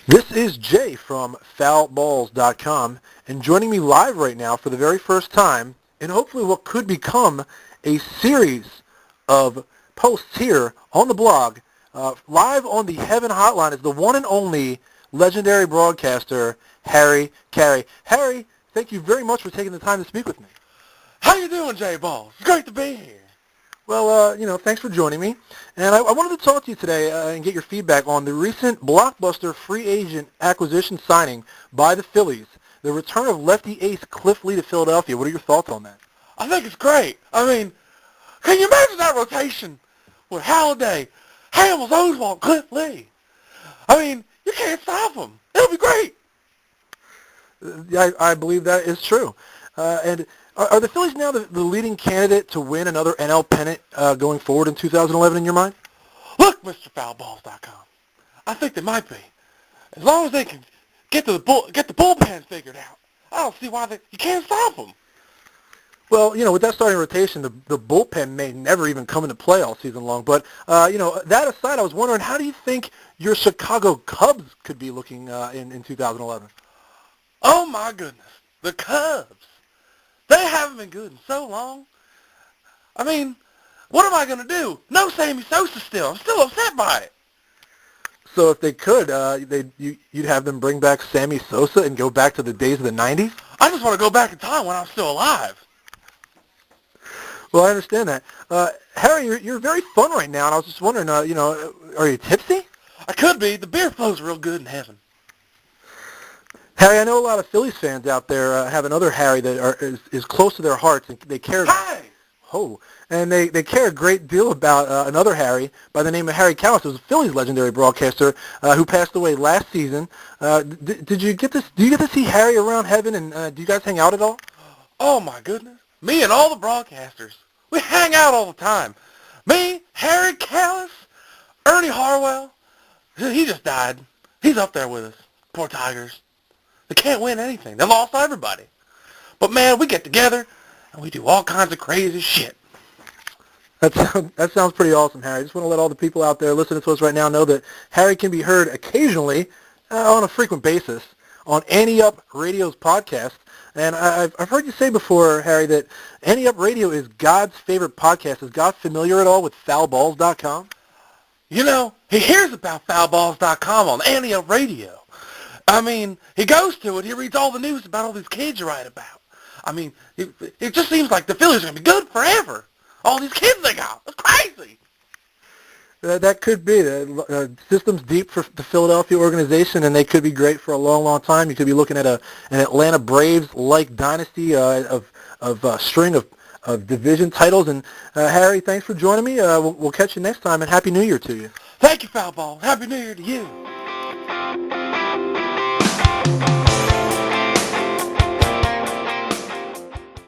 This is Jay from foulballs.com, and joining me live right now for the very first time, and hopefully what could become a series of posts here on the blog, live on the Heaven Hotline is the one and only legendary broadcaster, Harry Caray. Harry, thank you very much for taking the time to speak with me. How you doing, Jay Balls? It's great to be here. Well, thanks for joining me. And I wanted to talk to you today and get your feedback on the recent blockbuster free agent acquisition signing by the Phillies, the return of lefty ace Cliff Lee to Philadelphia. What are your thoughts on that? I think it's great. Can you imagine that rotation with Halladay, Hamels, Oswalt, Cliff Lee? You can't stop them. It'll be great. I believe that is true. And are the Phillies now the leading candidate to win another NL pennant going forward in 2011 in your mind? Look, Mr. Foulballs.com, I think they might be. As long as they can get the bullpen figured out, I don't see why you can't stop them. Well, with that starting rotation, the bullpen may never even come into play all season long. But, that aside, I was wondering, how do you think your Chicago Cubs could be looking in 2011? Oh, my goodness. The Cubs. They haven't been good in so long. What am I going to do? No Sammy Sosa still. I'm still upset by it. So if they could, you'd have them bring back Sammy Sosa and go back to the days of the 90s? I just want to go back in time when I'm still alive. Well, I understand that. Harry, you're very fun right now, and I was just wondering, are you tipsy? I could be. The beer flows real good in heaven. Harry, I know a lot of Phillies fans out there have another Harry that is close to their hearts, and they care. Hey! Oh, and they care a great deal about another Harry by the name of Harry Caray, who was a Phillies legendary broadcaster who passed away last season. Did you get this? Do you get to see Harry around Heaven, and do you guys hang out at all? Oh my goodness! Me and all the broadcasters, we hang out all the time. Me, Harry Caray, Ernie Harwell. He just died. He's up there with us. Poor Tigers. They can't win anything. They lost everybody. But man, we get together and we do all kinds of crazy shit. That sounds pretty awesome, Harry. I just want to let all the people out there listening to us right now know that Harry can be heard occasionally, on a frequent basis, on Annie Up Radio's podcast. And I've heard you say before, Harry, that Annie Up Radio is God's favorite podcast. Is God familiar at all with foulballs.com? He hears about foulballs.com on Annie Up Radio. He goes to it. He reads all the news about all these kids you write about. It just seems like the Phillies are going to be good forever. All these kids they got. It's crazy. That could be. The system's deep for the Philadelphia organization, and they could be great for a long, long time. You could be looking at an Atlanta Braves-like dynasty of string of division titles. And, Harry, thanks for joining me. We'll catch you next time, and Happy New Year to you. Thank you, Foul Ball. Happy New Year to you.